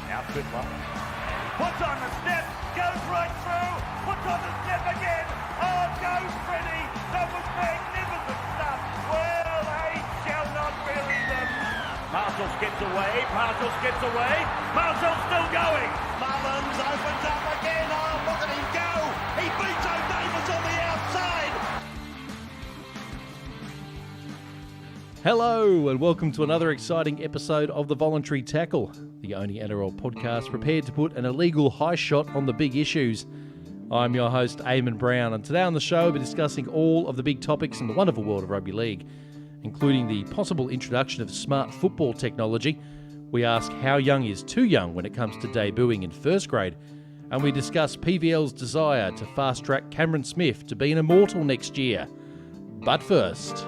Now Fiddler. Puts on the step, goes right through, puts on the step again. Oh, goes Freddie. That was magnificent stuff. Well, they shall not weary them. Marshall skips away, Marshall's still going. Mullins opens up again. Oh, look at him go. He beats O'Davis on the outside. Hello and welcome to another exciting episode of The Voluntary Tackle, the only NRL podcast prepared to put an illegal high shot on the big issues. I'm your host, Eamon Brown, and today on the show we're discussing all of the big topics in the wonderful world of rugby league, including the possible introduction of smart football technology. We ask how young is too young when it comes to debuting in first grade, and we discuss PVL's desire to fast-track Cameron Smith to be an immortal next year. But first,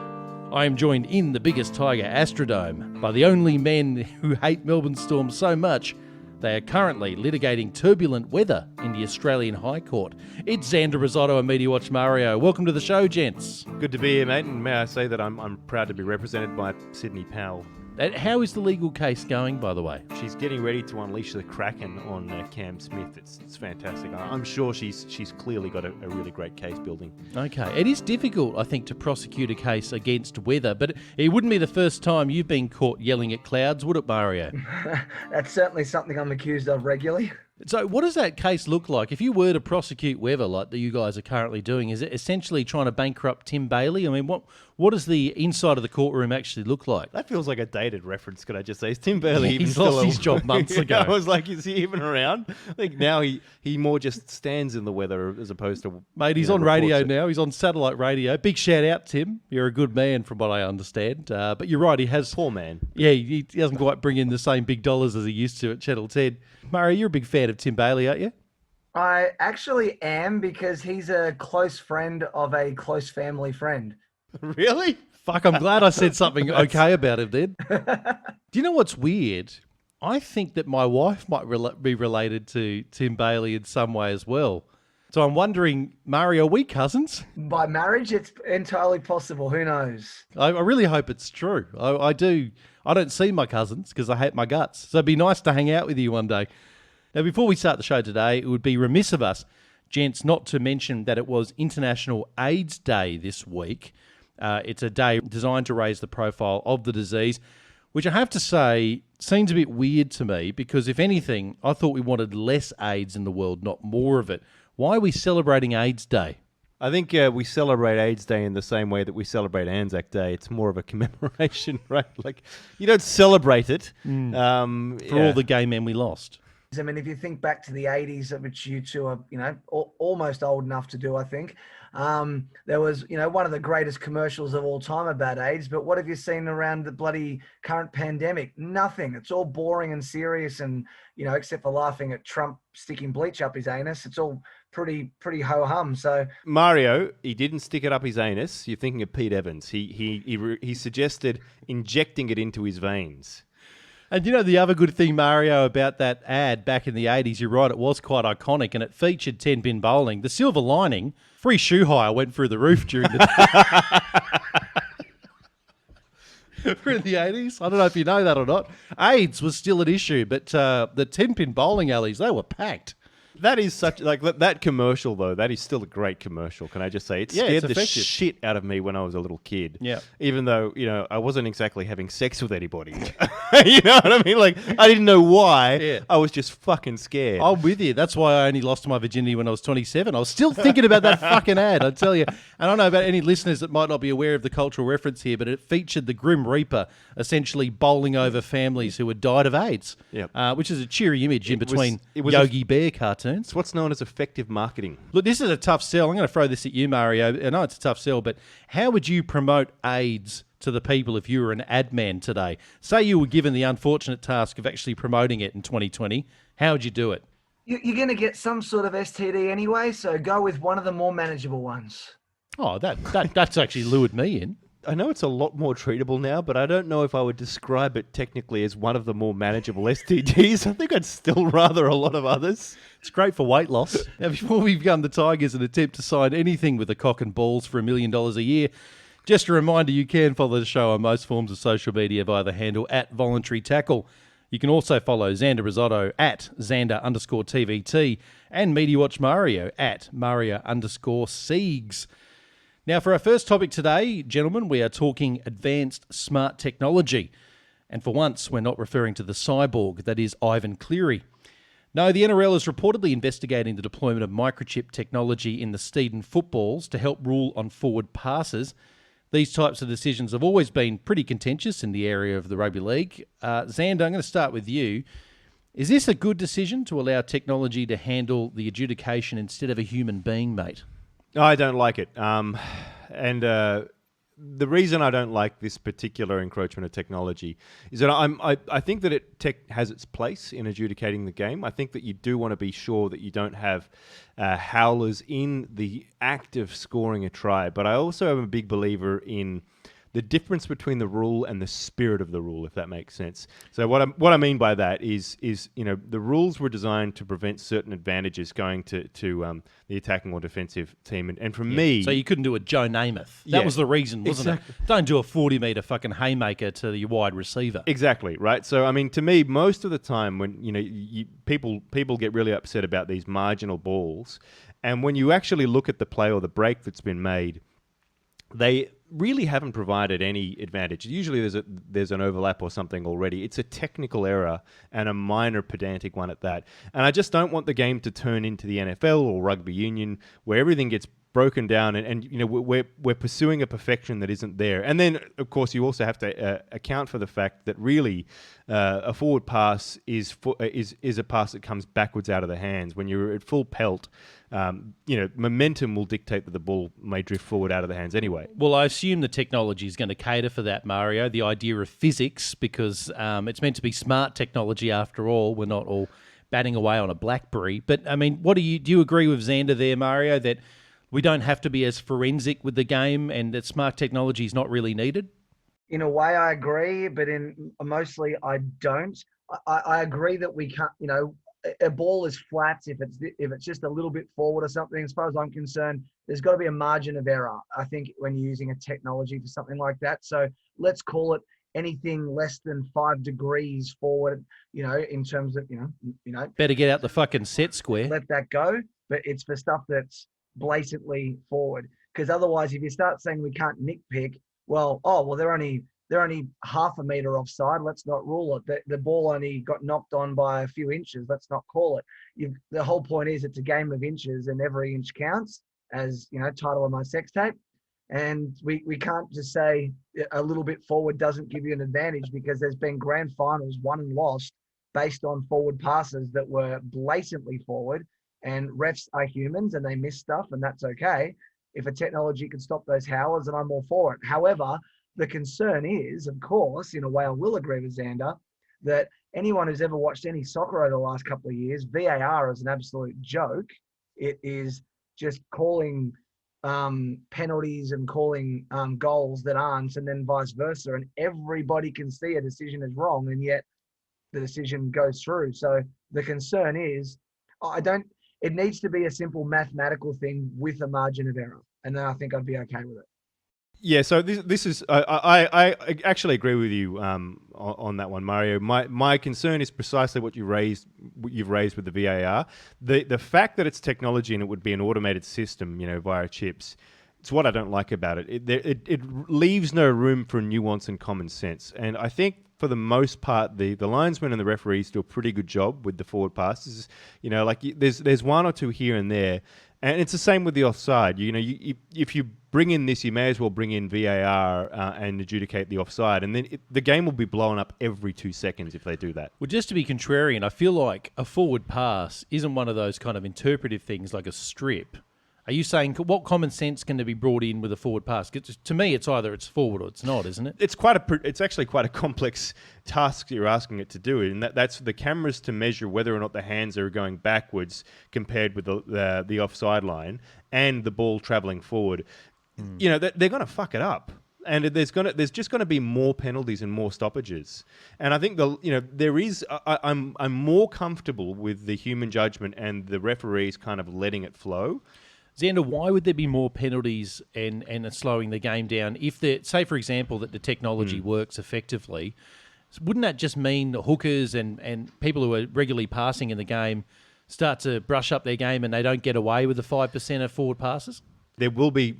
I am joined in the biggest Tiger Astrodome by the only men who hate Melbourne Storm so much they are currently litigating turbulent weather in the Australian High Court. It's Xander Risotto and Media Watch Mario. Welcome to the show, gents. Good to be here, mate, and may I say that I'm proud to be represented by Sydney Powell. How is the legal case going, by the way? She's getting ready to unleash the Kraken on Cam Smith. It's fantastic. I'm sure she's clearly got a really great case building. Okay. It is difficult, I think, to prosecute a case against weather, but it wouldn't be the first time you've been caught yelling at clouds, would it, Mario? That's certainly something I'm accused of regularly. So what does that case look like? If you were to prosecute weather like that you guys are currently doing, is it essentially trying to bankrupt Tim Bailey? I mean, what does the inside of the courtroom actually look like? That feels like a dated reference, could I just say? Is Tim Bailey even he's still lost his job months ago. I was like, is he even around? I think now he more just stands in the weather as opposed to... Mate, he's on radio now. He's on satellite radio. Big shout out, Tim. You're a good man from what I understand. But you're right, he has... Poor man. Yeah, he doesn't quite bring in the same big dollars as he used to at Channel 10. Mario, you're a big fan of Tim Bailey, aren't you? I actually am, because he's a close friend of a close family friend. Really? Fuck, I'm glad I said something okay about him then. Do you know what's weird? I think that my wife might be related to Tim Bailey in some way as well. So I'm wondering, Mario, are we cousins? By marriage, it's entirely possible. Who knows? I really hope it's true. I do. I don't see my cousins because I hate my guts. So it'd be nice to hang out with you one day. Now, before we start the show today, it would be remiss of us, gents, not to mention that it was International AIDS Day this week. It's a day designed to raise the profile of the disease, which I have to say seems a bit weird to me because, if anything, I thought we wanted less AIDS in the world, not more of it. Why are we celebrating AIDS Day? I think we celebrate AIDS Day in the same way that we celebrate Anzac Day. It's more of a commemoration, right? Like, you don't celebrate it. For all the gay men we lost. I mean, if you think back to the 80s, which you two are, almost old enough to do, I think, there was, one of the greatest commercials of all time about AIDS. But what have you seen around the bloody current pandemic? Nothing. It's all boring and serious and, except for laughing at Trump sticking bleach up his anus. It's all pretty ho-hum. So Mario, he didn't stick it up his anus. You're thinking of Pete Evans. He suggested injecting it into his veins. And the other good thing, Mario, about that ad back in the 80s, you're right, it was quite iconic and it featured 10-pin bowling. The silver lining, free shoe hire went through the roof during the We're in the 80s. I don't know if you know that or not. AIDS was still an issue, but the 10-pin bowling alleys, they were packed. That is such, that commercial, though, that is still a great commercial, can I just say? It scared the shit out of me when I was a little kid. Yeah. Even though, I wasn't exactly having sex with anybody. You know what I mean? Like, I didn't know why. Yeah. I was just fucking scared. I'm with you. That's why I only lost my virginity when I was 27. I was still thinking about that fucking ad, I tell you. And I don't know about any listeners that might not be aware of the cultural reference here, but it featured the Grim Reaper essentially bowling over families who had died of AIDS, which is a cheery image in between Yogi Bear cartoons. It's what's known as effective marketing. Look, this is a tough sell. I'm going to throw this at you, Mario. I know it's a tough sell, but how would you promote AIDS to the people if you were an ad man today? Say you were given the unfortunate task of actually promoting it in 2020. How would you do it? You're going to get some sort of STD anyway, so go with one of the more manageable ones. Oh, that's actually lured me in. I know it's a lot more treatable now, but I don't know if I would describe it technically as one of the more manageable STDs. I think I'd still rather a lot of others. It's great for weight loss. Now, before we become the Tigers and attempt to sign anything with a cock and balls for $1 million a year, just a reminder, you can follow the show on most forms of social media via the handle @VoluntaryTackle. You can also follow Xander Risotto at Xander_TVT and Media Watch Mario at Mario_Siegs. Now, for our first topic today, gentlemen, we are talking advanced smart technology. And for once, we're not referring to the cyborg, that is Ivan Cleary. No, the NRL is reportedly investigating the deployment of microchip technology in the Steeden footballs to help rule on forward passes. These types of decisions have always been pretty contentious in the area of the rugby league. Xander, I'm going to start with you. Is this a good decision to allow technology to handle the adjudication instead of a human being, mate? I don't like it. The reason I don't like this particular encroachment of technology is that I think that tech has its place in adjudicating the game. I think that you do want to be sure that you don't have howlers in the act of scoring a try. But I also am a big believer in the difference between the rule and the spirit of the rule, if that makes sense. So what I mean by that is the rules were designed to prevent certain advantages going to the attacking or defensive team, and for me, so you couldn't do a Joe Namath. That was the reason, wasn't it? Don't do a 40-meter fucking haymaker to your wide receiver. Exactly right. So I mean, to me, most of the time when people get really upset about these marginal balls, and when you actually look at the play or the break that's been made, they really haven't provided any advantage. Usually there's an overlap or something already. It's a technical error and a minor pedantic one at that. And I just don't want the game to turn into the NFL or rugby union where everything gets broken down and we're pursuing a perfection that isn't there. And then, of course, you also have to account for the fact that really a forward pass is a pass that comes backwards out of the hands. When you're at full pelt, momentum will dictate that the ball may drift forward out of the hands anyway. Well, I assume the technology is going to cater for that, Mario, the idea of physics, because it's meant to be smart technology after all. We're not all batting away on a BlackBerry. But, I mean, do you agree with Xander there, Mario, that we don't have to be as forensic with the game and that smart technology is not really needed? In a way, I agree, but mostly I don't. I agree that we can't, a ball is flat if it's just a little bit forward or something. As far as I'm concerned, there's got to be a margin of error, I think, when you're using a technology for something like that. So let's call it anything less than 5 degrees forward, in terms of, Better get out the fucking set square. Let that go. But it's for stuff that's blatantly forward. Because otherwise, if you start saying we can't nitpick, they're only half a meter offside. Let's not rule it. The ball only got knocked on by a few inches. Let's not call it. The whole point is it's a game of inches and every inch counts, as title of my sex tape. And we can't just say a little bit forward doesn't give you an advantage, because there's been grand finals won and lost based on forward passes that were blatantly forward, and refs are humans and they miss stuff, and that's okay. If a technology can stop those howlers, then I'm all for it. However, the concern is, of course, in a way I will agree with Xander, that anyone who's ever watched any soccer over the last couple of years, VAR is an absolute joke. It is just calling penalties and calling goals that aren't, and then vice versa. And everybody can see a decision is wrong, and yet the decision goes through. So the concern is, it needs to be a simple mathematical thing with a margin of error. And then I think I'd be okay with it. Yeah, so this is I actually agree with you on that one, Mario. My concern is precisely what you've raised with the VAR. The fact that it's technology and it would be an automated system, via chips. It's what I don't like about it. It leaves no room for nuance and common sense. And I think for the most part, the linesmen and the referees do a pretty good job with the forward passes. There's one or two here and there. And it's the same with the offside. If you bring in this, you may as well bring in VAR and adjudicate the offside. And then the game will be blown up every 2 seconds if they do that. Well, just to be contrarian, I feel like a forward pass isn't one of those kind of interpretive things like a strip. Are you saying what common sense can be brought in with a forward pass? To me, it's either it's forward or it's not, isn't it? It's actually quite a complex task you're asking it to do, and that's the cameras to measure whether or not the hands are going backwards compared with the offside line and the ball travelling forward. They're going to fuck it up. And there's just going to be more penalties and more stoppages, and I think I'm more comfortable with the human judgment and the referees kind of letting it flow. Xander, why would there be more penalties and slowing the game down if say, for example, that the technology works effectively? Wouldn't that just mean the hookers and people who are regularly passing in the game start to brush up their game and they don't get away with the 5% of forward passes? There will be,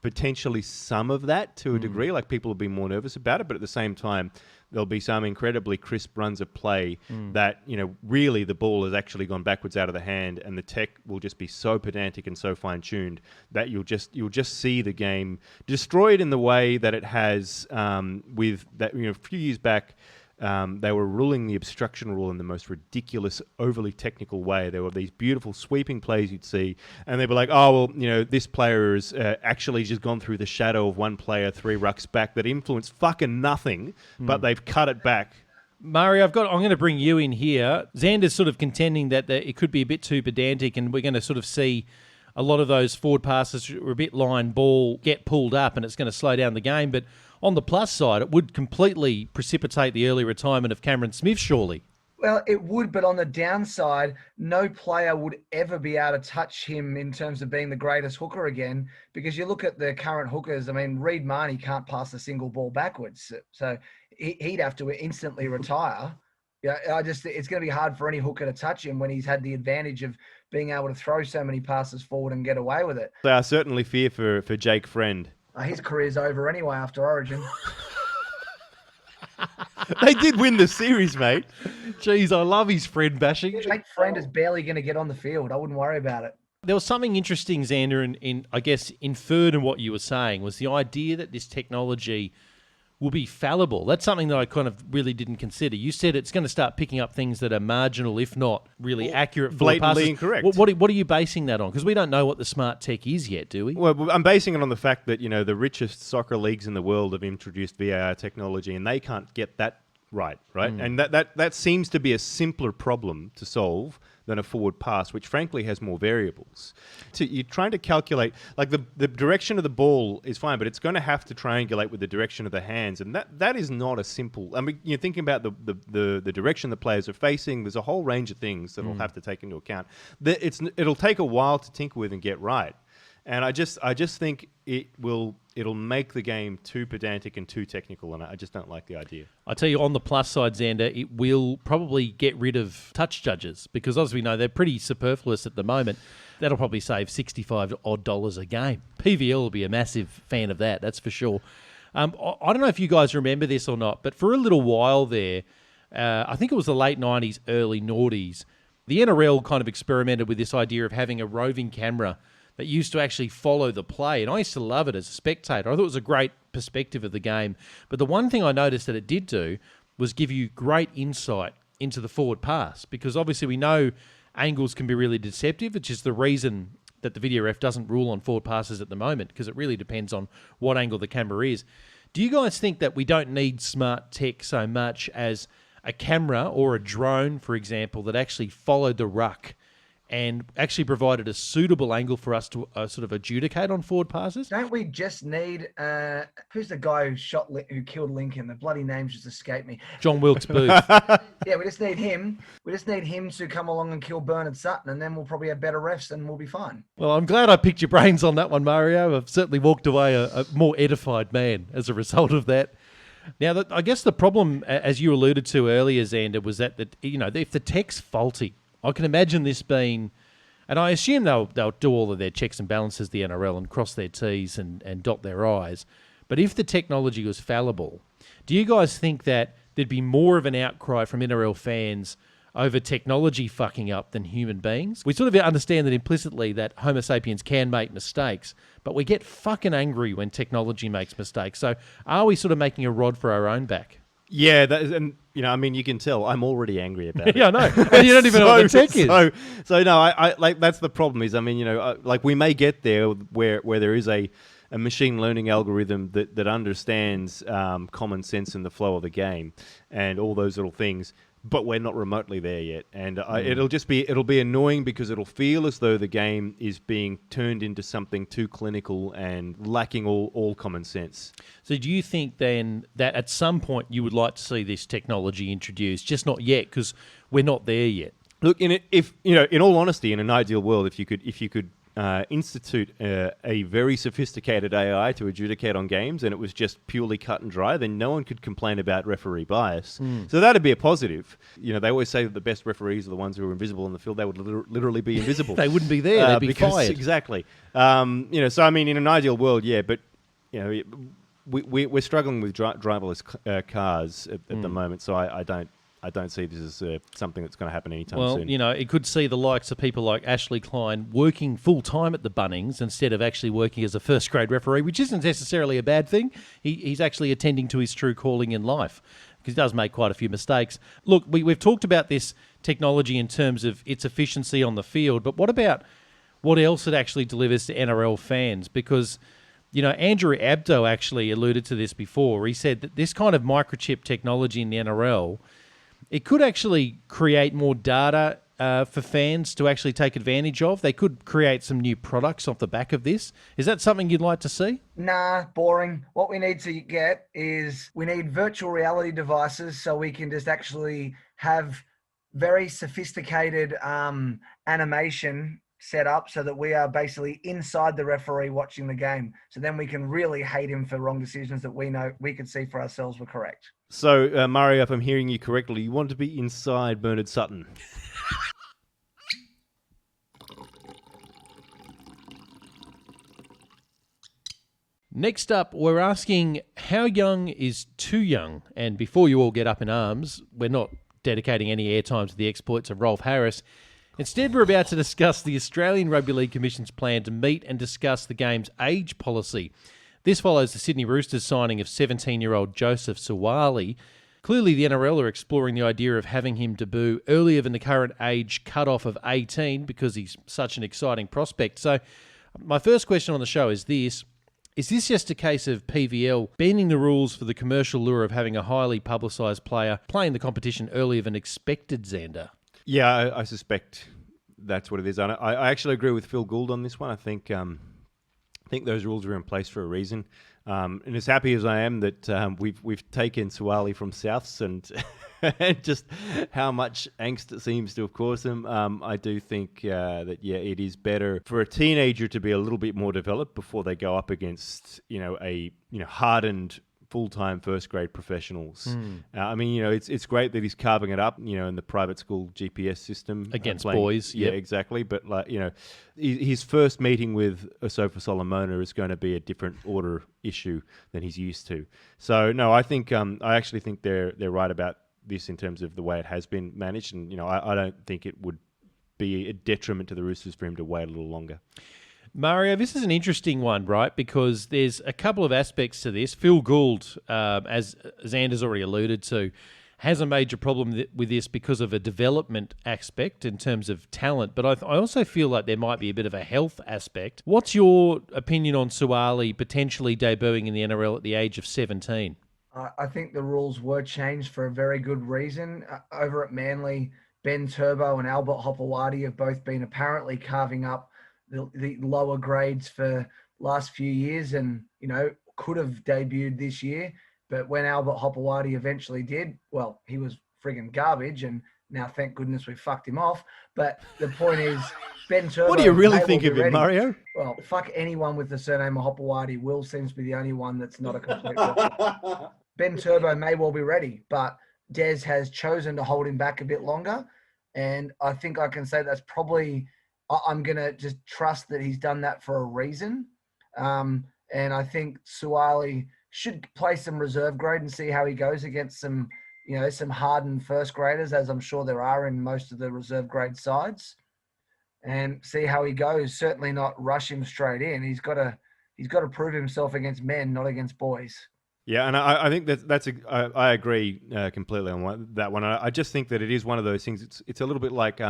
potentially some of that to a degree, like people will be more nervous about it, but at the same time, there'll be some incredibly crisp runs of play that, really the ball has actually gone backwards out of the hand, and the tech will just be so pedantic and so fine-tuned that you'll just see the game destroyed in the way that it has with that, a few years back. They were ruling the obstruction rule in the most ridiculous, overly technical way. There were these beautiful sweeping plays you'd see, and they'd be like, oh, well, this player has actually just gone through the shadow of one player 3 rucks back that influenced fucking nothing, but they've cut it back. Mario, I'm going to bring you in here. Xander's sort of contending that it could be a bit too pedantic, and we're going to sort of see a lot of those forward passes that were a bit line ball get pulled up, and it's going to slow down the game. But on the plus side, it would completely precipitate the early retirement of Cameron Smith, surely. Well, it would, but on the downside, no player would ever be able to touch him in terms of being the greatest hooker again, because you look at the current hookers, Reed Marnie can't pass a single ball backwards. So he'd have to instantly retire. Yeah, it's going to be hard for any hooker to touch him when he's had the advantage of being able to throw so many passes forward and get away with it. I certainly fear for Jake Friend. His career's over anyway after Origin. They did win the series, mate. Jeez, I love his friend bashing. Jake Friend is barely going to get on the field. I wouldn't worry about it. There was something interesting, Xander, in I guess inferred in what you were saying was the idea that this technology will be fallible. That's something that I kind of really didn't consider. You said it's going to start picking up things that are marginal, if not really accurate. Blatantly incorrect. What are you basing that on? Because we don't know what the smart tech is yet, do we? Well, I'm basing it on the fact that, the richest soccer leagues in the world have introduced VAR technology, and they can't get that right? And that seems to be a simpler problem to solve than a forward pass, which frankly has more variables. So you're trying to calculate, like the direction of the ball is fine, but it's going to have to triangulate with the direction of the hands, and that is not a simple. You're thinking about the direction the players are facing. There's a whole range of things that we'll have to take into account. It'll take a while to tinker with and get right. And I just think it'll make the game too pedantic and too technical, and I just don't like the idea. I tell you, on the plus side, Xander, it will probably get rid of touch judges because, as we know, they're pretty superfluous at the moment. That'll probably save $65 odd a game. PVL will be a massive fan of that, that's for sure. I don't know if you guys remember this or not, but for a little while there, I think it was the late 90s, early noughties, the NRL kind of experimented with this idea of having a roving camera that used to actually follow the play. And I used to love it as a spectator. I thought it was a great perspective of the game. But the one thing I noticed that it did do was give you great insight into the forward pass, because obviously we know angles can be really deceptive, which is the reason that the video ref doesn't rule on forward passes at the moment, because it really depends on what angle the camera is. Do you guys think that we don't need smart tech so much as a camera or a drone, for example, that actually followed the ruck and actually provided a suitable angle for us to sort of adjudicate on forward passes? Don't we just need who's the guy who killed Lincoln? The bloody names just escaped me. John Wilkes Booth. Yeah, we just need him. We just need him to come along and kill Bernard Sutton, and then we'll probably have better refs and we'll be fine. Well, I'm glad I picked your brains on that one, Mario. I've certainly walked away a more edified man as a result of that. Now, I guess the problem, as you alluded to earlier, Xander, was that if the tech's faulty, I can imagine this being, and I assume they'll do all of their checks and balances, the NRL, and cross their T's and dot their I's. But if the technology was fallible, do you guys think that there'd be more of an outcry from NRL fans over technology fucking up than human beings? We sort of understand that implicitly that Homo sapiens can make mistakes, but we get fucking angry when technology makes mistakes. So are we sort of making a rod for our own back? Yeah, you can tell I'm already angry about it. Yeah, I know. And you don't even know what the tech is. So no, I like that's the problem is, like we may get there where there is a machine learning algorithm that understands common sense in the flow of the game and all those little things, but we're not remotely there yet. And it'll be annoying because it'll feel as though the game is being turned into something too clinical and lacking all common sense. So do you think then that at some point you would like to see this technology introduced, just not yet because we're not there yet? Look, in all honesty, in an ideal world, if you could institute a very sophisticated AI to adjudicate on games, and it was just purely cut and dry, then no one could complain about referee bias. So that'd be a positive. They always say that the best referees are the ones who are invisible on the field. They would literally be invisible. They wouldn't be there. They'd be fired. Exactly. So I mean, in an ideal world, yeah, but we're struggling with driverless cars at the moment. So I don't see this as something that's going to happen anytime soon. Well, it could see the likes of people like Ashley Klein working full-time at the Bunnings instead of actually working as a first-grade referee, which isn't necessarily a bad thing. He's actually attending to his true calling in life because he does make quite a few mistakes. Look, we've talked about this technology in terms of its efficiency on the field, but what about what else it actually delivers to NRL fans? Because Andrew Abdo actually alluded to this before. He said that this kind of microchip technology in the NRL, it could actually create more data for fans to actually take advantage of. They could create some new products off the back of this. Is that something you'd like to see? Nah, boring. What we need to get is we need virtual reality devices so we can just actually have very sophisticated animation set up so that we are basically inside the referee watching the game. So then we can really hate him for wrong decisions that we know we could see for ourselves were correct. So, Mario, if I'm hearing you correctly, you want to be inside Bernard Sutton. Next up, we're asking how young is too young? And before you all get up in arms, we're not dedicating any airtime to the exploits of Rolf Harris. Instead, we're about to discuss the Australian Rugby League Commission's plan to meet and discuss the game's age policy. This follows the Sydney Roosters signing of 17-year-old Joseph Suaalii. Clearly, the NRL are exploring the idea of having him debut earlier than the current age cutoff of 18 because he's such an exciting prospect. So my first question on the show is this. Is this just a case of PVL bending the rules for the commercial lure of having a highly publicised player playing the competition earlier than expected, Xander? Yeah, I suspect that's what it is. I actually agree with Phil Gould on this one. I think those rules are in place for a reason. And as happy as I am that we've taken Suaalii from Souths and just how much angst it seems to have caused them, I do think that it is better for a teenager to be a little bit more developed before they go up against hardened full-time first-grade professionals. I mean, it's great that he's carving it up, in the private school GPS system against boys. Yeah, exactly. But his first meeting with Asofa-Solomona is going to be a different order issue than he's used to. So no, I think I actually think they're right about this in terms of the way it has been managed, and I don't think it would be a detriment to the Roosters for him to wait a little longer. Mario, this is an interesting one, right? Because there's a couple of aspects to this. Phil Gould, as Xander's already alluded to, has a major problem with this because of a development aspect in terms of talent. But I also feel like there might be a bit of a health aspect. What's your opinion on Suaalii potentially debuting in the NRL at the age of 17? I think the rules were changed for a very good reason. Over at Manly, Ben Turbo and Albert Hopewadi have both been apparently carving up the lower grades for last few years and, could have debuted this year. But when Albert Hopewadi eventually did, well, he was friggin' garbage, and now thank goodness we fucked him off. But the point is, Ben Turbo... What do you really think of him, Mario? Well, fuck anyone with the surname of Hopewadi. Will seems to be the only one that's not a complete... Ben Turbo may well be ready, but Des has chosen to hold him back a bit longer. And I think I can say that's probably... I'm going to just trust that he's done that for a reason. And I think Suaalii should play some reserve grade and see how he goes against some hardened first graders, as I'm sure there are in most of the reserve grade sides, and see how he goes. Certainly not rush him straight in. He's got to prove himself against men, not against boys. Yeah, and I think I agree completely on that one. I just think that it is one of those things. It's a little bit like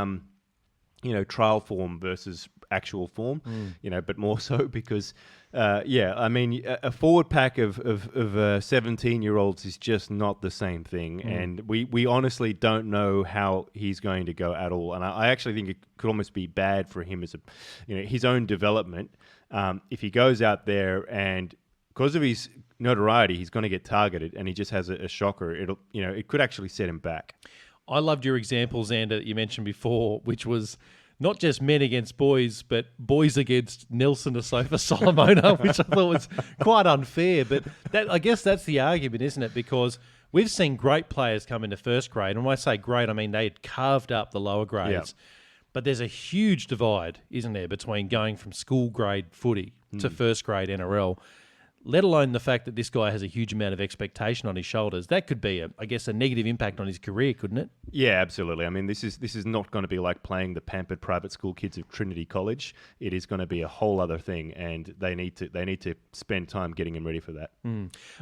trial form versus actual form, but more so because, I mean, a forward pack of 17-year-olds is just not the same thing. And we honestly don't know how he's going to go at all. And I actually think it could almost be bad for him as his own development. If he goes out there and because of his notoriety, he's going to get targeted and he just has a shocker. It could actually set him back. I loved your example, Xander, that you mentioned before, which was not just men against boys, but boys against Nelson Asofa-Solomona, which I thought was quite unfair. But I guess that's the argument, isn't it? Because we've seen great players come into first grade. And when I say great, I mean they had carved up the lower grades. Yeah. But there's a huge divide, isn't there, between going from school grade footy to first grade NRL, let alone the fact that this guy has a huge amount of expectation on his shoulders. That could be, I guess, a negative impact on his career, couldn't it? Yeah, absolutely. I mean, this is not going to be like playing the pampered private school kids of Trinity College. It is going to be a whole other thing, and they need to spend time getting him ready for that.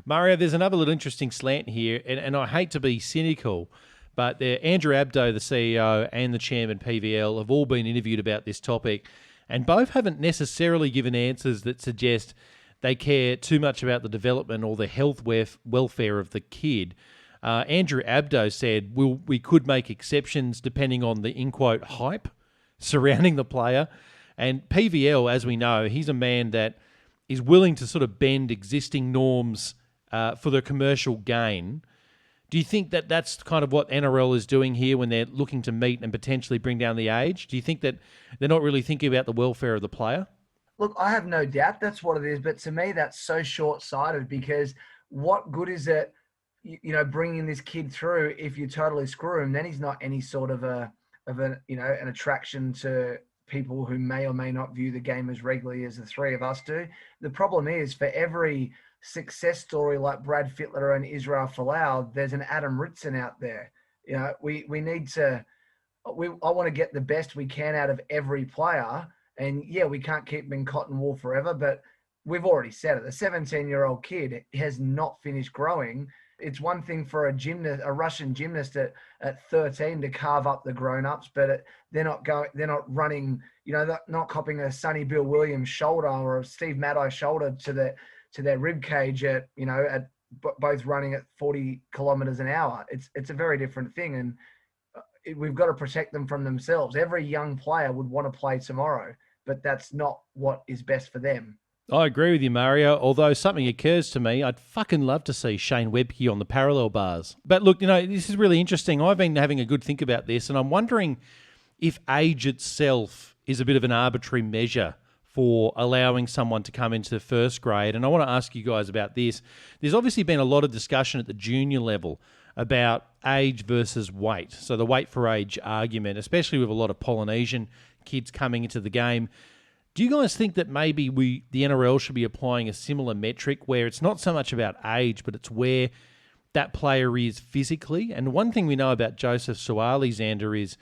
Mario, there's another little interesting slant here, and I hate to be cynical, but Andrew Abdo, the CEO, and the chairman, PVL, have all been interviewed about this topic, and both haven't necessarily given answers that suggest they care too much about the development or the health welfare of the kid. Andrew Abdo said, we could make exceptions depending on the, in quote, hype surrounding the player. And PVL, as we know, he's a man that is willing to sort of bend existing norms for the commercial gain. Do you think that that's kind of what NRL is doing here when they're looking to meet and potentially bring down the age? Do you think that they're not really thinking about the welfare of the player? Look, I have no doubt that's what it is, but to me, that's so short-sighted because what good is it, bringing this kid through if you totally screw him? Then he's not any sort of an attraction to people who may or may not view the game as regularly as the three of us do. The problem is, for every success story like Brad Fittler and Israel Folau, there's an Adam Ritson out there. We need to. I want to get the best we can out of every player. And yeah, we can't keep them in cotton wool forever, but we've already said it. The 17-year-old kid has not finished growing. It's one thing for a Russian gymnast at 13 to carve up the grown-ups, but they're not running, not copying a Sonny Bill Williams shoulder or a Steve Maddai shoulder to their rib cage at both running at 40 kilometers an hour. It's a very different thing. And we've got to protect them from themselves. Every young player would want to play tomorrow, but that's not what is best for them. I agree with you, Mario, although something occurs to me. I'd fucking love to see Shane Webke on the parallel bars. But look, this is really interesting. I've been having a good think about this, and I'm wondering if age itself is a bit of an arbitrary measure for allowing someone to come into the first grade. And I want to ask you guys about this. There's obviously been a lot of discussion at the junior level about age versus weight. So the weight for age argument, especially with a lot of Polynesian kids coming into the game. Do you guys think that maybe the NRL should be applying a similar metric where it's not so much about age, but it's where that player is physically? And one thing we know about Joseph Suaalii, Xander, is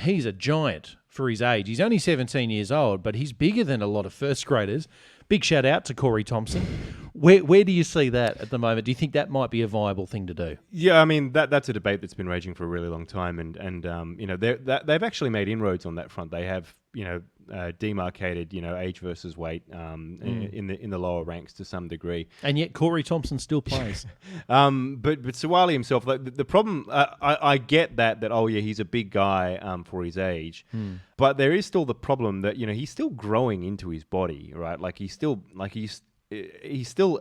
he's a giant for his age. He's only 17 years old, but he's bigger than a lot of first graders. Big shout out to Corey Thompson. Where do you see that at the moment? Do you think that might be a viable thing to do? Yeah, I mean that's a debate that's been raging for a really long time, and they've actually made inroads on that front. They have demarcated age versus weight in the lower ranks to some degree, and yet Corey Thompson still plays. but Suaalii himself, the problem, I get that he's a big guy for his age, but there is still the problem that he's still growing into his body, right? He's still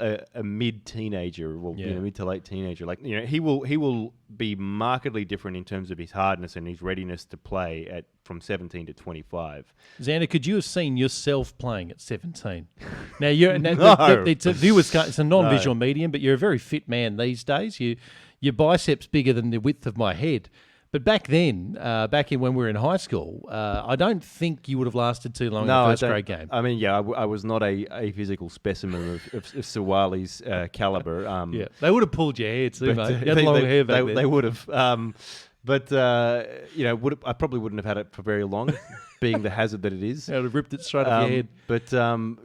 a mid-teenager, mid to late teenager. He will be markedly different in terms of his hardness and his readiness to play from 17 to 25. Xander, could you have seen yourself playing at 17? Now it's a non-visual medium, but you're a very fit man these days. Your biceps bigger than the width of my head. But back then, when we were in high school, I don't think you would have lasted too long in the first grade game. I mean, I was not a physical specimen of Suaalii's caliber. They would have pulled your hair too, mate. You had long hair back then. They would have. I probably wouldn't have had it for very long, being the hazard that it is. I would have ripped it straight off your head. But I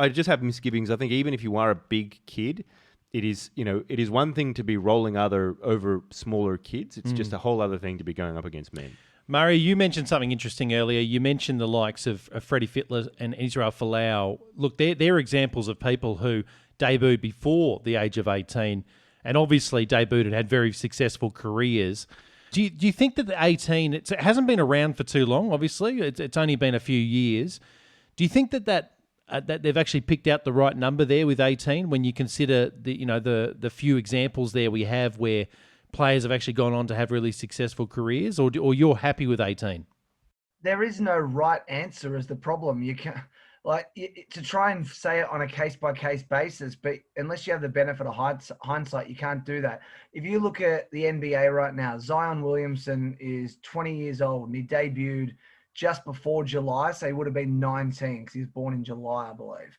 just have misgivings. I think even if you are a big kid, it is one thing to be rolling over smaller kids. It's just a whole other thing to be going up against men. Murray, you mentioned something interesting earlier. You mentioned the likes of Freddie Fittler and Israel Folau. Look, they're examples of people who debuted before the age of 18 and obviously debuted and had very successful careers. Do you think that the 18, it hasn't been around for too long, obviously. It's only been a few years. Do you think that they've actually picked out the right number there with 18 when you consider the few examples there we have where players have actually gone on to have really successful careers, or you're happy with 18? There is no right answer is the problem. You can to try and say it on a case by case basis, but unless you have the benefit of hindsight, you can't do that. If you look at the NBA right now, Zion Williamson is 20 years old and he debuted just before July, so he would have been 19 because he was born in July, I believe.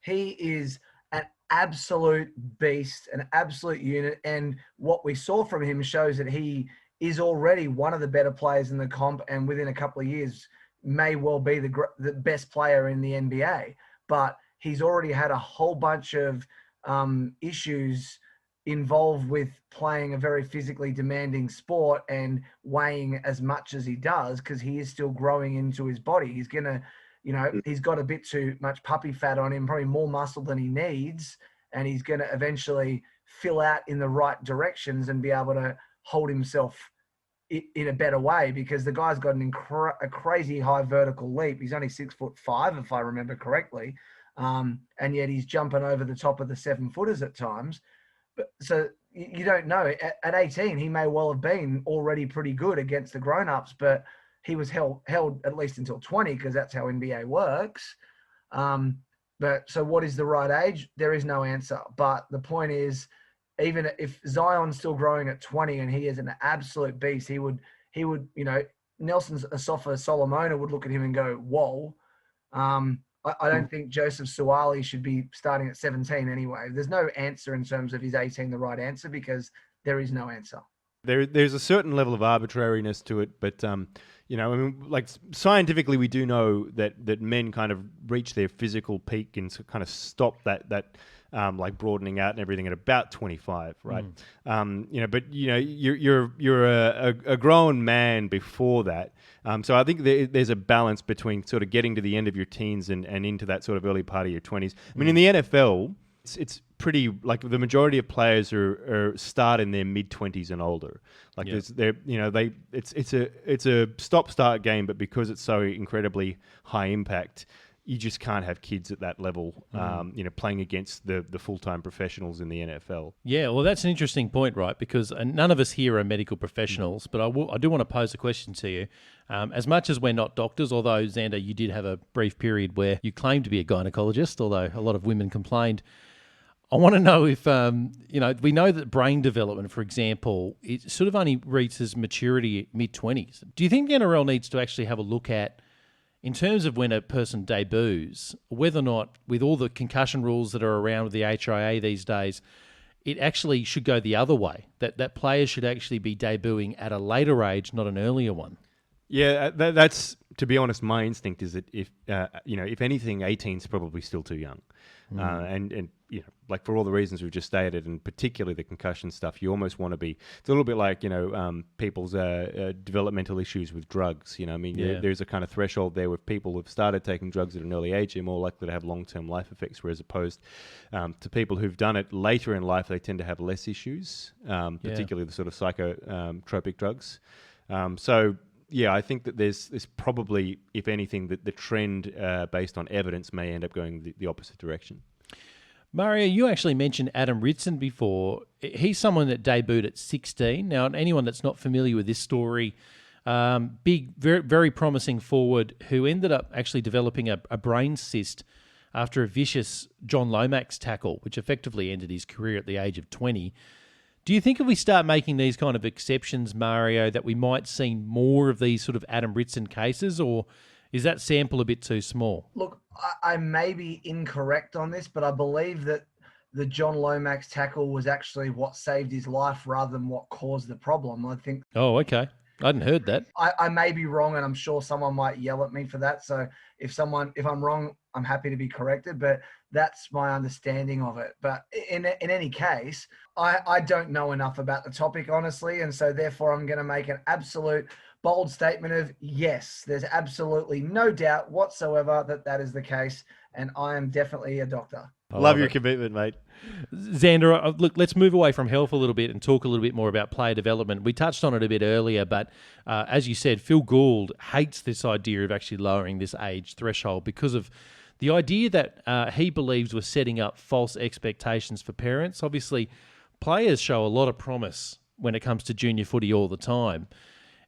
He is an absolute beast, an absolute unit, and what we saw from him shows that he is already one of the better players in the comp, and within a couple of years may well be the best player in the NBA. But he's already had a whole bunch of issues involved with playing a very physically demanding sport and weighing as much as he does, because he is still growing into his body. He's gonna, he's got a bit too much puppy fat on him, probably more muscle than he needs, and he's gonna eventually fill out in the right directions and be able to hold himself in a better way, because the guy's got a crazy high vertical leap. He's only 6'5", if I remember correctly, and yet he's jumping over the top of the 7-footers at times. So you don't know. At 18, he may well have been already pretty good against the grown-ups, but he was held at least until 20, because that's how NBA works. But so what is the right age? There is no answer. But the point is, even if Zion's still growing at 20 and he is an absolute beast, he would, Nelson's Asofa-Solomona would look at him and go, whoa. I don't think Joseph Suaalii should be starting at 17 anyway. There's no answer in terms of is 18 the right answer, because there is no answer. There's a certain level of arbitrariness to it, but like scientifically, we do know that men kind of reach their physical peak and kind of stop that like broadening out and everything at about 25, right? But you're a grown man before that. So I think there's a balance between sort of getting to the end of your teens and into that sort of early part of your 20s. I mean, in the NFL, it's pretty, like, the majority of players are start in their mid 20s and older. Like it's a stop start game, but because it's so incredibly high impact, you just can't have kids at that level, playing against the full-time professionals in the NFL. Yeah, well, that's an interesting point, right? Because none of us here are medical professionals, but I do want to pose a question to you. As much as we're not doctors, although, Xander, you did have a brief period where you claimed to be a gynecologist, although a lot of women complained. I want to know if, we know that brain development, for example, it sort of only reaches maturity mid-20s. Do you think the NRL needs to actually have a look at, in terms of when a person debuts, whether or not, with all the concussion rules that are around with the HIA these days, it actually should go the other way, that players should actually be debuting at a later age, not an earlier one? Yeah, that's, to be honest, my instinct is that if anything, 18 is probably still too young. And like, for all the reasons we've just stated, and particularly the concussion stuff, you almost want to be, it's a little bit like, people's developmental issues with drugs. There's a kind of threshold there where people have started taking drugs at an early age, they're more likely to have long-term life effects, whereas opposed to people who've done it later in life, they tend to have less issues, particularly the sort of psychotropic drugs. Yeah, I think that there's probably, if anything, that the trend based on evidence may end up going the opposite direction. Mario, you actually mentioned Adam Ritson before. He's someone that debuted at 16. Now, anyone that's not familiar with this story, big, very, very promising forward who ended up actually developing a brain cyst after a vicious John Lomax tackle, which effectively ended his career at the age of 20. Do you think if we start making these kind of exceptions, Mario, that we might see more of these sort of Adam Ritson cases, or is that sample a bit too small? Look, I may be incorrect on this, but I believe that the John Lomax tackle was actually what saved his life rather than what caused the problem. I think. Oh, okay. I hadn't heard that. I may be wrong, and I'm sure someone might yell at me for that. So if I'm wrong, I'm happy to be corrected, but that's my understanding of it. But in any case, I don't know enough about the topic, honestly, and so therefore I'm going to make an absolute bold statement of yes, there's absolutely no doubt whatsoever that is the case, and I am definitely a doctor. Love your commitment, mate. Xander, look, let's move away from health a little bit and talk a little bit more about player development. We touched on it a bit earlier, but as you said, Phil Gould hates this idea of actually lowering this age threshold because of the idea that he believes we're setting up false expectations for parents. Obviously, players show a lot of promise when it comes to junior footy all the time.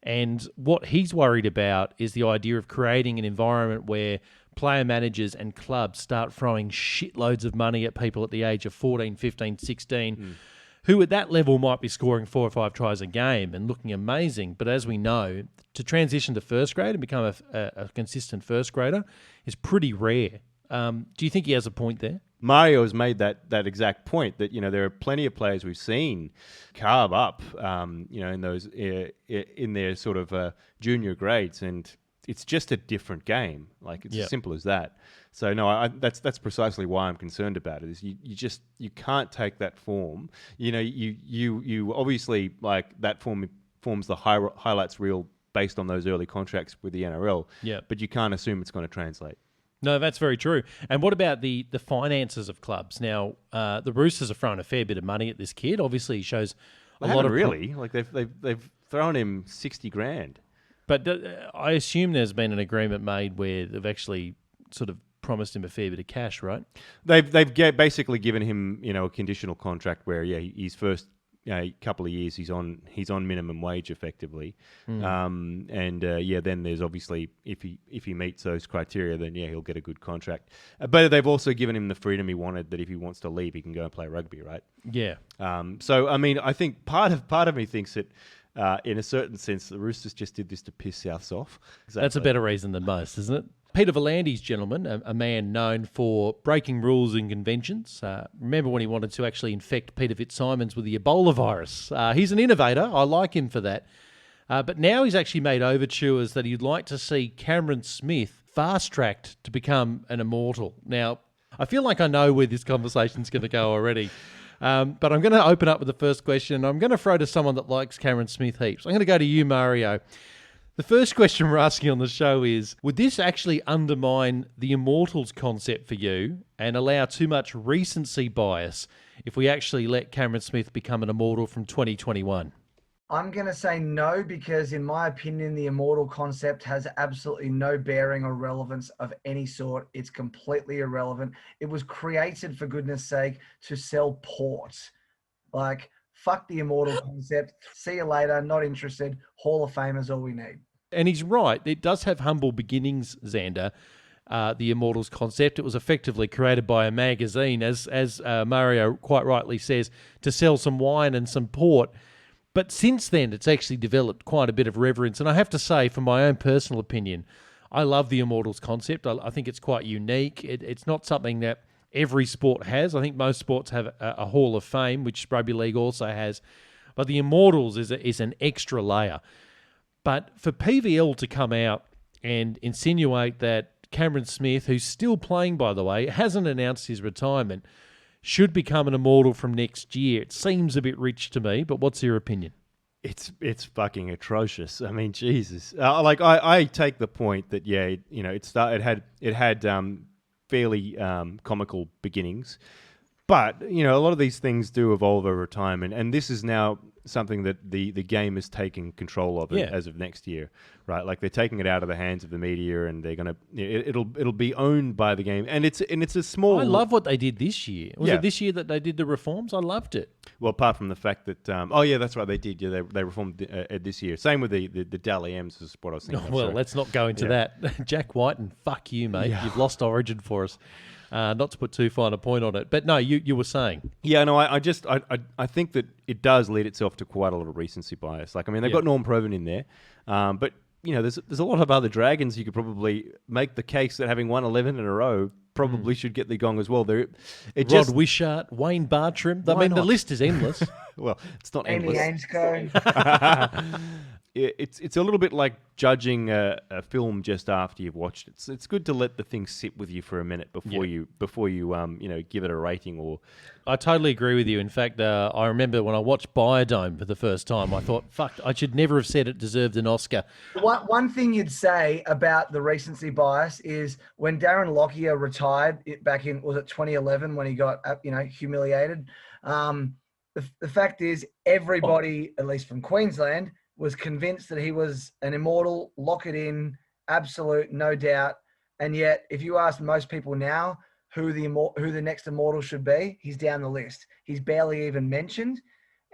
And what he's worried about is the idea of creating an environment where player managers and clubs start throwing shitloads of money at people at the age of 14, 15, 16, who at that level might be scoring 4 or 5 tries a game and looking amazing. But as we know, to transition to first grade and become a consistent first grader is pretty rare. Do you think he has a point there? Mario has made that exact point that, there are plenty of players we've seen carve up, in those in their sort of junior grades, and it's just a different game. Like, it's as simple as that. So no, that's precisely why I'm concerned about it. Is you can't take that form. You obviously, like, that forms the highlights reel based on those early contracts with the NRL. Yeah, but you can't assume it's going to translate. No, that's very true. And what about the finances of clubs? Now, the Roosters are throwing a fair bit of money at this kid. Obviously, he shows a lot of like they've thrown him $60,000. But I assume there's been an agreement made where they've actually sort of promised him a fair bit of cash, right? They've basically given him a conditional contract where his first couple of years he's on minimum wage effectively, then there's obviously if he meets those criteria, then he'll get a good contract. But they've also given him the freedom he wanted, that if he wants to leave, he can go and play rugby, right? Yeah. So I mean, I think part of me thinks that in a certain sense the Roosters just did this to piss Souths off. Exactly. That's a better reason than most, isn't it? Peter Volandis, gentlemen, a man known for breaking rules and conventions. Remember when he wanted to actually infect Peter Fitzsimons with the Ebola virus? He's an innovator. I like him for that. But now he's actually made overtures that he'd like to see Cameron Smith fast-tracked to become an immortal. Now, I feel like I know where this conversation's going to go already. But I'm going to open up with the first question. I'm going to throw to someone that likes Cameron Smith heaps. I'm going to go to you, Mario. The first question we're asking on the show is, would this actually undermine the Immortals concept for you and allow too much recency bias if we actually let Cameron Smith become an Immortal from 2021? I'm going to say no, because in my opinion, the Immortal concept has absolutely no bearing or relevance of any sort. It's completely irrelevant. It was created, for goodness sake, to sell port. Like, fuck the Immortal concept. See you later. Not interested. Hall of Fame is all we need. And he's right. It does have humble beginnings, Xander, the Immortals concept. It was effectively created by a magazine, as Mario quite rightly says, to sell some wine and some port. But since then, it's actually developed quite a bit of reverence. And I have to say, from my own personal opinion, I love the Immortals concept. I think it's quite unique. It's not something that every sport has. I think most sports have a Hall of Fame, which Rugby League also has. But the Immortals is an extra layer. But for PVL to come out and insinuate that Cameron Smith, who's still playing, by the way, hasn't announced his retirement, should become an Immortal from next year, it seems a bit rich to me. But what's your opinion? It's fucking atrocious. I mean, Jesus. I take the point that it had fairly comical beginnings, but a lot of these things do evolve over time, and this is now something that the game is taking control of as of next year, right? Like, they're taking it out of the hands of the media, and they're gonna it'll be owned by the game, and it's a small. I love what they did this year. Was it this year that they did the reforms? I loved it. Well, apart from the fact that that's right, they did. Yeah, they reformed this year. Same with the Dally M's is what I was thinking. Well, let's not go into that. Jack Whiten, fuck you, mate. Yeah. You've lost Origin for us. Not to put too fine a point on it, but no, you were saying. Yeah, no, I think that it does lead itself to quite a lot of recency bias. Like, I mean, they've got Norm Proven in there, but there's a lot of other Dragons you could probably make the case that having won 11 in a row probably should get the gong as well. Rod Wishart, Wayne Bartram. I mean, the list is endless. Well, it's not Andy endless. Ainscough. It's a little bit like judging a film just after you've watched it. So it's good to let the thing sit with you for a minute before you give it a rating. Or I totally agree with you. In fact, I remember when I watched Biodome for the first time, I thought, fuck, I should never have said it deserved an Oscar. One thing you'd say about the recency bias is when Darren Lockyer retired back in, was it 2011 when he got humiliated? The fact is, everybody, at least from Queensland, was convinced that he was an Immortal, lock it in, absolute, no doubt. And yet, if you ask most people now who the next Immortal should be, he's down the list. He's barely even mentioned.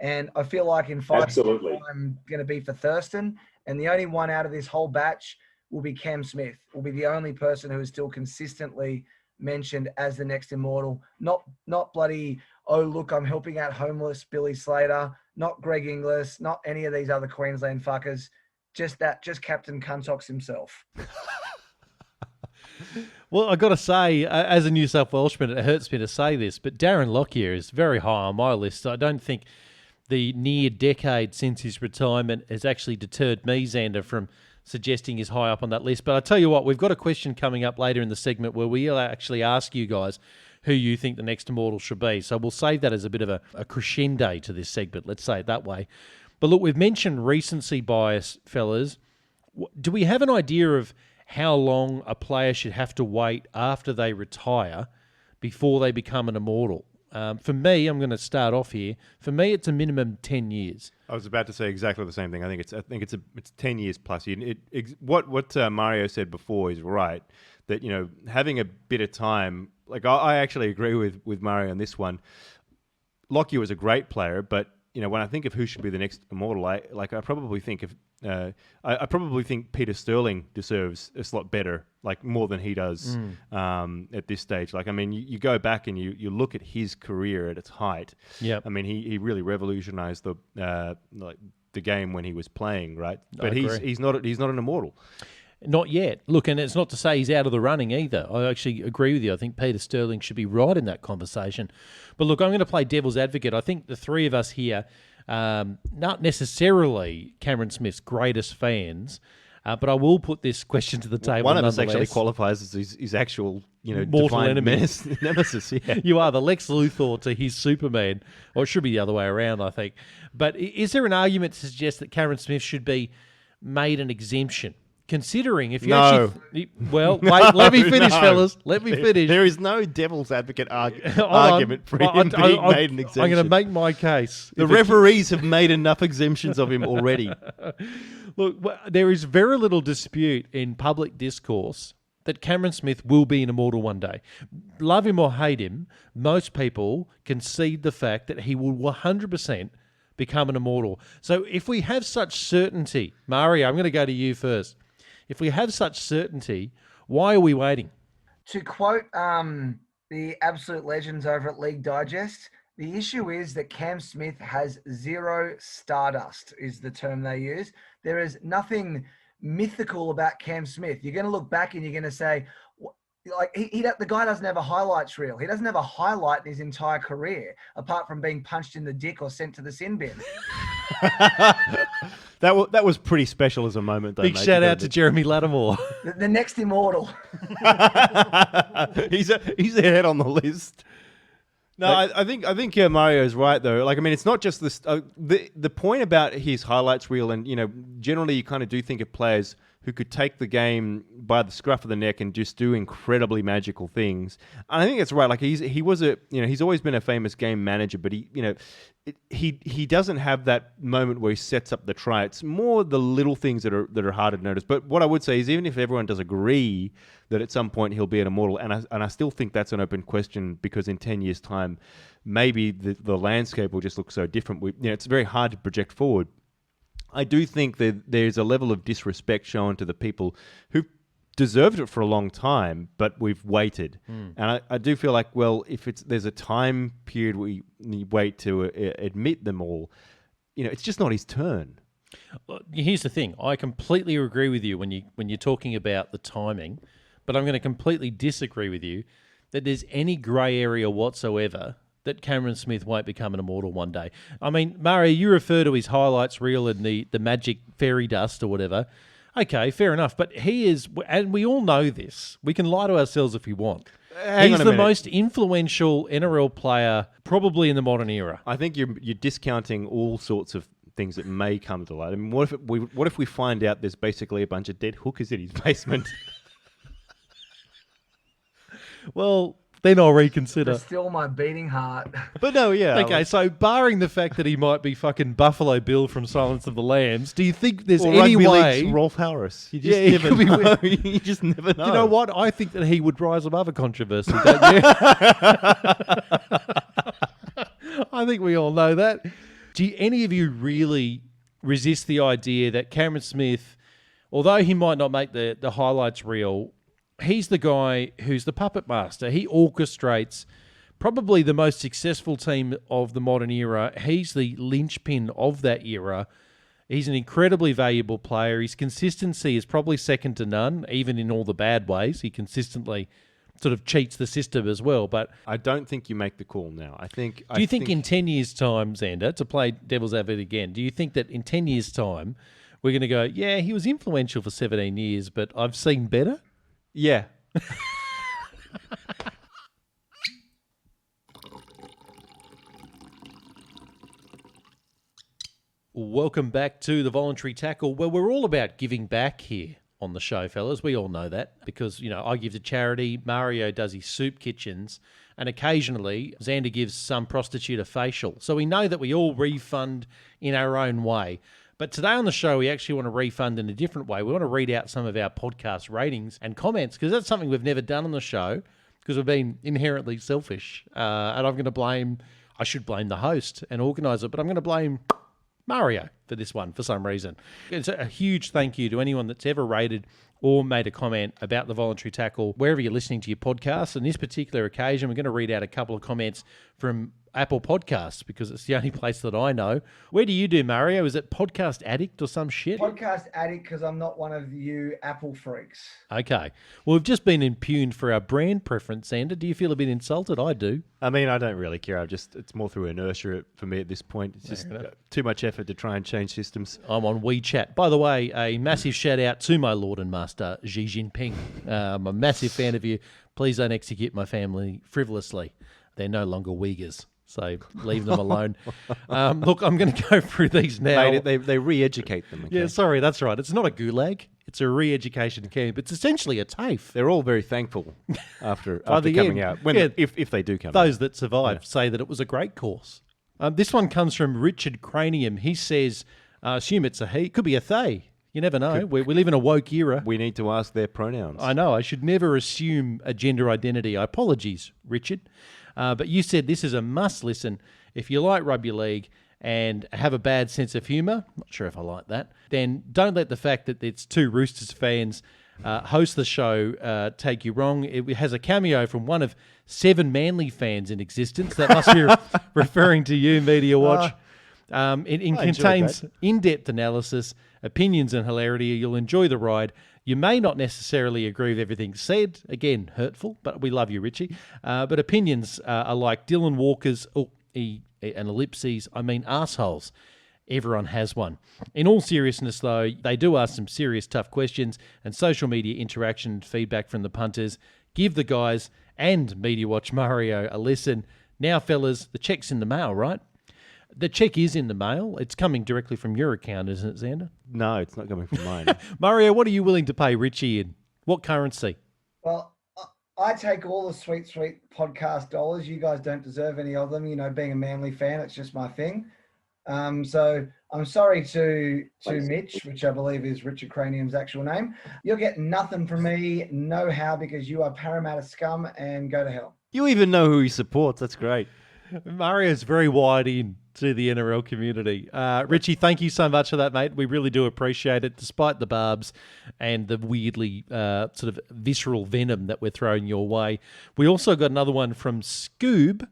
And I feel like in 5 Absolutely. years, I'm going to be for Thurston. And the only one out of this whole batch will be Cam Smith, will be the only person who is still consistently mentioned as the next immortal. Not bloody, oh, look, I'm helping out homeless Billy Slater, not Greg Inglis, not any of these other Queensland fuckers. Just Captain Cuntox himself. Well, I got to say, as a New South Welshman, it hurts me to say this, but Darren Lockyer is very high on my list. I don't think the near decade since his retirement has actually deterred me, Xander, from suggesting he's high up on that list. But I tell you what, we've got a question coming up later in the segment where we'll actually ask you guys who you think the next immortal should be. So we'll save that as a bit of a crescendo to this segment, let's say it that way. But look, we've mentioned recency bias, fellas. Do we have an idea of how long a player should have to wait after they retire before they become an immortal? For me, I'm going to start off here. For me, it's a minimum 10 years. I was about to say exactly the same thing. I think it's 10 years plus. What Mario said before is right. That having a bit of time. Like I actually agree with Mario on this one. Lockyer was a great player, but when I think of who should be the next immortal, I probably think I probably think Peter Sterling deserves a slot better, like more than he does at this stage. Like, I mean, you go back and you look at his career at its height. Yeah, I mean, he really revolutionized the game when he was playing, right? But he's not an immortal. Not yet. Look, and it's not to say he's out of the running either. I actually agree with you. I think Peter Sterling should be right in that conversation. But look, I'm going to play devil's advocate. I think the three of us here, not necessarily Cameron Smith's greatest fans, but I will put this question to the table. One of us actually qualifies as his actual, mortal enemy. Nemesis. Yeah. You are the Lex Luthor to his Superman, or it should be the other way around, I think. But is there an argument to suggest that Cameron Smith should be made an exemption? Considering if you actually... Well, wait, let me finish, fellas. Let me finish. There is no devil's advocate argument for him being made an exemption. I'm going to make my case. The referees have made enough exemptions of him already. Look, there is very little dispute in public discourse that Cameron Smith will be an immortal one day. Love him or hate him, most people concede the fact that he will 100% become an immortal. So if we have such certainty... Mario, I'm going to go to you first. If we have such certainty, why are we waiting? To quote the absolute legends over at League Digest, the issue is that Cam Smith has zero stardust, is the term they use. There is nothing mythical about Cam Smith. You're going to look back and you're going to say, like, the guy doesn't have a highlights reel. He doesn't have a highlight in his entire career, apart from being punched in the dick or sent to the sin bin. That was pretty special as a moment, though. Big shout out to Jeremy Lattimore. The next immortal. He's ahead on the list. No, I think Mario is right though. Like, I mean, it's not just this. The point about his highlights reel, and generally you kind of do think of players who could take the game by the scruff of the neck and just do incredibly magical things. And I think it's right. Like he's always been a famous game manager, but he doesn't have that moment where he sets up the try. It's more the little things that are harder to notice. But what I would say is, even if everyone does agree that at some point he'll be an immortal, and I still think that's an open question, because in 10 years' time, maybe the landscape will just look so different. It's very hard to project forward. I do think that there's a level of disrespect shown to the people who deserved it for a long time, but we've waited. And I do feel like, well, if there's a time period we wait to admit them all, it's just not his turn. Here's the thing. I completely agree with you when you're talking about the timing, but I'm going to completely disagree with you that there's any grey area whatsoever that Cameron Smith won't become an immortal one day. I mean, Mario, you refer to his highlights reel and the magic fairy dust or whatever. Okay, fair enough. But he is, and we all know this. We can lie to ourselves if we want. He's the most influential NRL player probably in the modern era. I think you're discounting all sorts of things that may come to light. I mean, what if we find out there's basically a bunch of dead hookers in his basement? Well, then I'll reconsider. Still my beating heart. But no, yeah. Okay, so barring the fact that he might be fucking Buffalo Bill from Silence of the Lambs, do you think there's any way... Rolf Harris. You just never know. You just never know. You know what? I think that he would rise above a controversy, don't you? I think we all know that. Do any of you really resist the idea that Cameron Smith, although he might not make the highlights reel, he's the guy who's the puppet master. He orchestrates probably the most successful team of the modern era. He's the linchpin of that era. He's an incredibly valuable player. His consistency is probably second to none, even in all the bad ways. He consistently sort of cheats the system as well. But I don't think you make the call now. Do you think in 10 years' time, Xander, to play devil's advocate again, do you think that in 10 years' time we're going to go, yeah, he was influential for 17 years, but I've seen better? Yeah. Welcome back to the Voluntary Tackle. Well, we're all about giving back here on the show, fellas. We all know that because, I give to charity, Mario does his soup kitchens, and occasionally Xander gives some prostitute a facial. So we know that we all refund in our own way. But today on the show, we actually want to refund in a different way. We want to read out some of our podcast ratings and comments because that's something we've never done on the show because we've been inherently selfish. And I should blame the host and organiser, but I'm going to blame Mario for this one for some reason. It's a huge thank you to anyone that's ever rated or made a comment about the Voluntary Tackle wherever you're listening to your podcast. On this particular occasion, we're going to read out a couple of comments from Apple Podcasts because it's the only place that I know. Where do you do, Mario? Is it Podcast Addict or some shit? Podcast Addict, because I'm not one of you Apple freaks. Okay. Well, we've just been impugned for our brand preference, Xander. Do you feel a bit insulted? I do. I mean, I don't really care. It's more through inertia for me at this point. It's just too much effort to try and change systems. I'm on WeChat. By the way, a massive shout out to my Lord and Master, Xi Jinping. I'm a massive fan of you. Please don't execute my family frivolously. They're no longer Uyghurs. So leave them alone. Look, I'm going to go through these now. Mate, they re-educate them. Okay? Yeah, sorry, that's right. It's not a gulag. It's a re-education camp. It's essentially a TAFE. They're all very thankful after coming out. If they do come out. Those that survive say that it was a great course. This one comes from Richard Cranium. He says, assume it's a he. Could be a they. You never know. We live in a woke era. We need to ask their pronouns. I know. I should never assume a gender identity. Apologies, Richard. But you said this is a must listen if you like rugby league and have a bad sense of humour. Not sure if I like that. Then don't let the fact that it's two Roosters fans host the show take you wrong. It has a cameo from one of 7 Manly fans in existence. That must be referring to you, Media Watch. It contains in-depth analysis, opinions and hilarity. You'll enjoy the ride. You may not necessarily agree with everything said. Again, hurtful, but we love you, Richie. But opinions are like Dylan Walker's, and ellipses, arseholes. Everyone has one. In all seriousness, though, they do ask some serious tough questions and social media interaction and feedback from the punters. Give the guys and Media Watch Mario a listen. Now, fellas, the check's in the mail, right? The check is in the mail. It's coming directly from your account, isn't it, Xander? No, it's not coming from mine. Mario, what are you willing to pay Richie in? What currency? Well, I take all the sweet podcast dollars. You guys don't deserve any of them. Being a Manly fan, it's just my thing. So I'm sorry to Mitch, which I believe is Richard Cranium's actual name. You'll get nothing from me, no how, because you are Parramatta scum and go to hell. You even know who he supports. That's great. Mario's very wide in to the NRL community. Richie, thank you so much for that, mate. We really do appreciate it, despite the barbs and the weirdly sort of visceral venom that we're throwing your way. We also got another one from Scoob,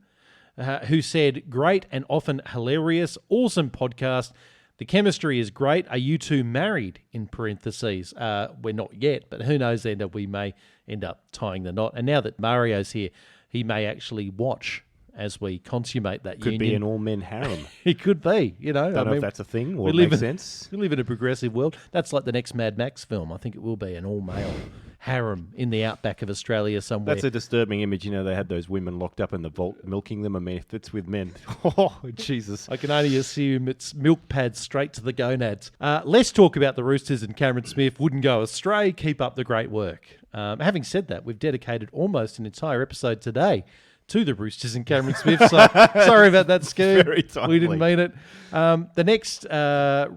who said, great and often hilarious, awesome podcast. The chemistry is great. Are you two married, in parentheses? We're not yet, but who knows, we may end up tying the knot. And now that Mario's here, he may actually watch as we consummate that union. Could be an all-men harem. It could be, Don't know if that's a thing or makes sense. We live in a progressive world. That's like the next Mad Max film. I think it will be an all-male harem in the outback of Australia somewhere. That's a disturbing image. They had those women locked up in the vault milking them. I mean, if it's with men, oh, Jesus. I can only assume it's milk pads straight to the gonads. Let's talk about the Roosters and Cameron Smith. Wouldn't go astray. Keep up the great work. Having said that, we've dedicated almost an entire episode today to the Roosters and Cameron Smith. So sorry about that, Scoob. Very timely. We didn't mean it. The next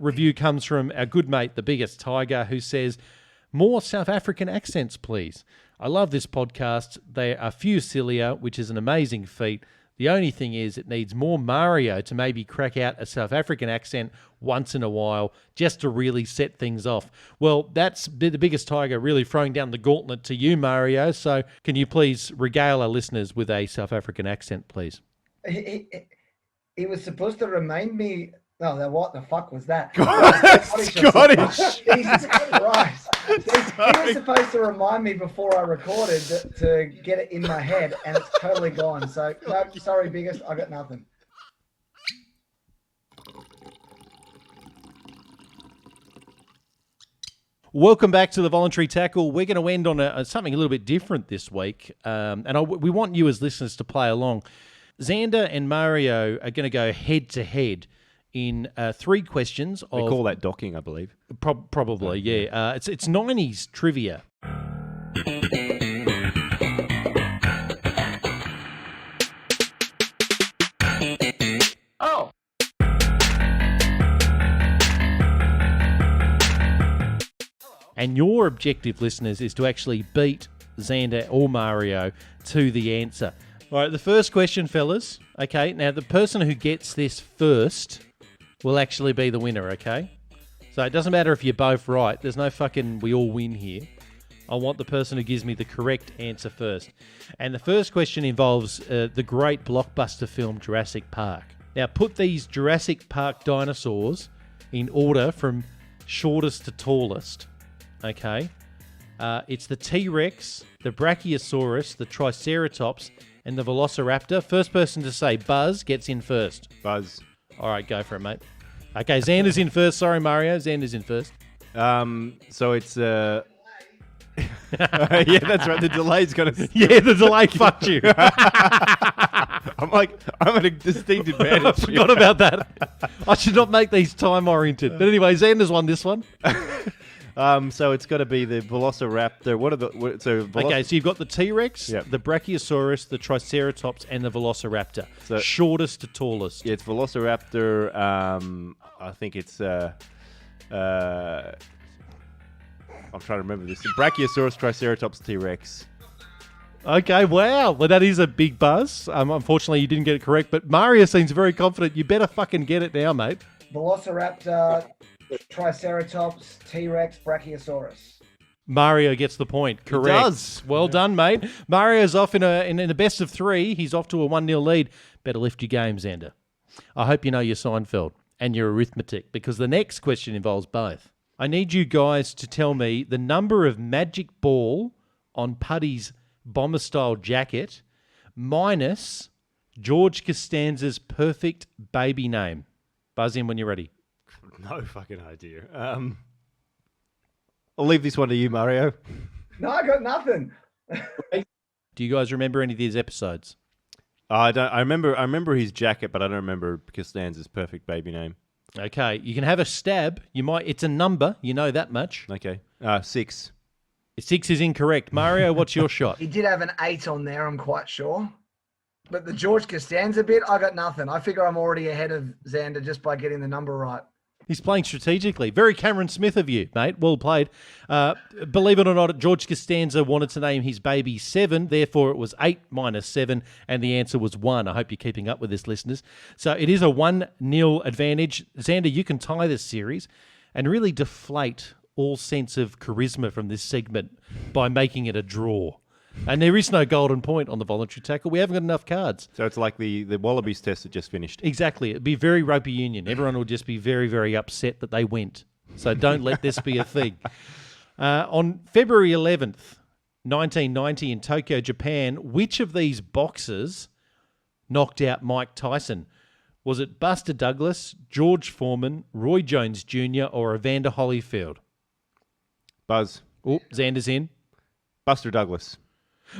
review comes from our good mate, the biggest tiger, who says, more South African accents, please. I love this podcast. They are few cilia, which is an amazing feat. The only thing is it needs more Mario to maybe crack out a South African accent once in a while just to really set things off. Well, that's the biggest tiger really throwing down the gauntlet to you, Mario. So can you please regale our listeners with a South African accent, please? He was supposed to remind me. No, what the fuck was that? Scottish. Jesus Christ. He was supposed to remind me before I recorded to get it in my head, and it's totally gone. So, no, sorry, biggest. I got nothing. Welcome back to the Voluntary Tackle. We're going to end on something a little bit different this week, we want you as listeners to play along. Xander and Mario are going to go head-to-head in 3 questions. We call that docking, I believe. Probably, yeah. It's 90s trivia. Oh. And your objective, listeners, is to actually beat Xander or Mario to the answer. All right, the first question, fellas. Okay, now the person who gets this first will actually be the winner, okay? So it doesn't matter if you're both right. There's no fucking we all win here. I want the person who gives me the correct answer first. And the first question involves the great blockbuster film Jurassic Park. Now, put these Jurassic Park dinosaurs in order from shortest to tallest, okay? It's the T-Rex, the Brachiosaurus, the Triceratops, and the Velociraptor. First person to say Buzz gets in first. Buzz. All right, go for it, mate. Okay, Xander's in first. Sorry, Mario. Xander's in first. So it's... yeah, that's right. The delay's going to... Yeah, the delay fucked you. I'm at a distinct advantage. I forgot about that. I should not make these time-oriented. But anyway, Xander's won this one. So it's got to be the Velociraptor. Okay, so you've got the T-Rex, Yep. the Brachiosaurus, the Triceratops, and the Velociraptor. So- Shortest to tallest. Yeah, it's Velociraptor. I think it's... I'm trying to remember this. Brachiosaurus, Triceratops, T-Rex. Okay, wow. Well, that is a big buzz. Unfortunately, you didn't get it correct, but Mario seems very confident. You better fucking get it now, mate. Velociraptor, Triceratops, T-Rex, Brachiosaurus. Mario gets the point. Correct. does. Well done, mate. Mario's off in a best of 3. He's off to a 1-0 lead. Better lift your game, Xander. I hope you know your Seinfeld and your arithmetic, because the next question involves both. I need you guys to tell me the number of magic ball on Puddy's bomber-style jacket minus George Costanza's perfect baby name. Buzz in when you're ready. No fucking idea. I'll leave this one to you, Mario. No, I got nothing. Do you guys remember any of these episodes? I don't. I remember his jacket, but I don't remember Costanza's perfect baby name. Okay, you can have a stab. It's a number. You know that much. Okay. 6. 6 is incorrect. Mario, what's your shot? He did have an 8 on there, I'm quite sure. But the George Costanza bit, I got nothing. I figure I'm already ahead of Xander just by getting the number right. He's playing strategically. Very Cameron Smith of you, mate. Well played. Believe it or not, George Costanza wanted to name his baby 7. Therefore, it was 8 minus 7, and the answer was 1. I hope you're keeping up with this, listeners. So it is a 1-0 advantage. Xander, you can tie this series and really deflate all sense of charisma from this segment by making it a draw. And there is no golden point on the voluntary tackle. We haven't got enough cards. So it's like the Wallabies test that just finished. Exactly. It'd be very rugby union. Everyone will just be very, very upset that they went. So don't let this be a thing. On February 11th, 1990 in Tokyo, Japan, which of these boxers knocked out Mike Tyson? Was it Buster Douglas, George Foreman, Roy Jones Jr., or Evander Holyfield? Buzz. Oh, Xander's in. Buster Douglas.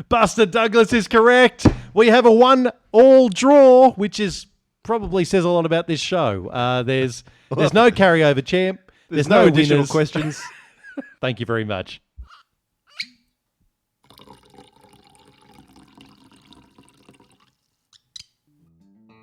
Buster Douglas is correct. We have a 1-all draw, which is probably says a lot about this show. There's no carryover champ. There's no additional winners. questions. Thank you very much.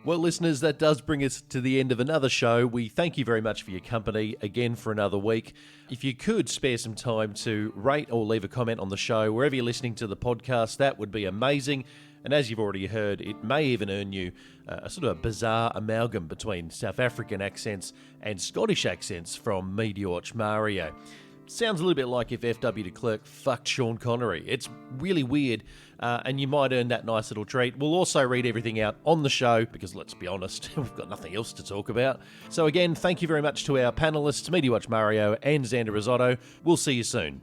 Well, listeners, that does bring us to the end of another show. We thank you very much for your company again for another week. If you could spare some time to rate or leave a comment on the show, wherever you're listening to the podcast, that would be amazing. And as you've already heard, it may even earn you a sort of a bizarre amalgam between South African accents and Scottish accents from me to watch Mario. Sounds a little bit like if F.W. de Klerk fucked Sean Connery. It's really weird, and you might earn that nice little treat. We'll also read everything out on the show, because let's be honest, we've got nothing else to talk about. So again, thank you very much to our panellists, Me to Watch Mario and Xander Risotto. We'll see you soon.